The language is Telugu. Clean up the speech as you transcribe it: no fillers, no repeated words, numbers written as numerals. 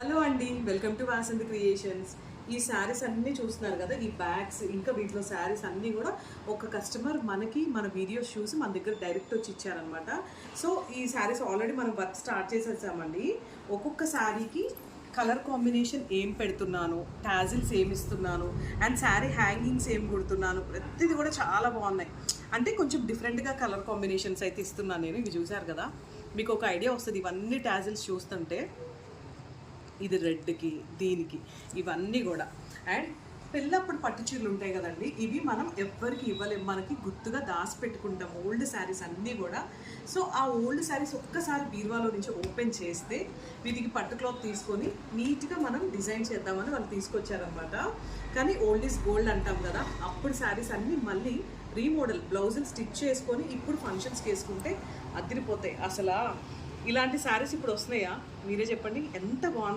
హలో అండి, వెల్కమ్ టు వాసంతి క్రియేషన్స్. ఈ శారీస్ అన్నీ చూస్తున్నారు కదా, ఈ బ్యాగ్స్ ఇంకా వీటిలో శారీస్ అన్నీ కూడా ఒక కస్టమర్ మనకి మన వీడియోస్ చూసి మన దగ్గర డైరెక్ట్ వచ్చి ఇచ్చారనమాట. సో ఈ శారీస్ ఆల్రెడీ మనం వర్క్ స్టార్ట్ చేసేసామండి. ఒక్కొక్క శారీకి కలర్ కాంబినేషన్ ఏం పెడుతున్నాను, టాజిల్స్ ఏమి ఇస్తున్నాను, అండ్ శారీ హ్యాంగింగ్స్ ఏం కుడుతున్నాను, ప్రతిది కూడా చాలా బాగున్నాయి. అంటే కొంచెం డిఫరెంట్గా కలర్ కాంబినేషన్స్ అయితే ఇస్తున్నాను నేను. ఇవి చూసారు కదా, మీకు ఒక ఐడియా వస్తుంది ఇవన్నీ టాజిల్స్ చూస్తుంటే. ఇది రెడ్కి, దీనికి, ఇవన్నీ కూడా. అండ్ పెళ్ళప్పుడు పట్టు చీరలు ఉంటాయి కదండి, ఇవి మనం ఎవ్వరికి ఇవ్వలేము, మనకి గుర్తుగా దాచి పెట్టుకుంటాం ఓల్డ్ శారీస్ అన్నీ కూడా. సో ఆ ఓల్డ్ శారీస్ ఒక్కసారి బీరువాలో నుంచి ఓపెన్ చేస్తే వీటికి పట్టు క్లాత్ తీసుకొని నీట్గా మనం డిజైన్ చేద్దామని వాళ్ళు తీసుకొచ్చారనమాట. కానీ ఓల్డ్ ఈజ్ గోల్డ్ అంటాం కదా, అప్పుడు శారీస్ అన్నీ మళ్ళీ రీమోడల్ బ్లౌజులు స్టిచ్ చేసుకొని ఇప్పుడు ఫంక్షన్స్కి వేసుకుంటే అదిరిపోతాయి. అసలు ఇలాంటి శారీస్ ఇప్పుడు వస్తున్నాయా? మీరే చెప్పండి, ఎంత బాగున్నాయి.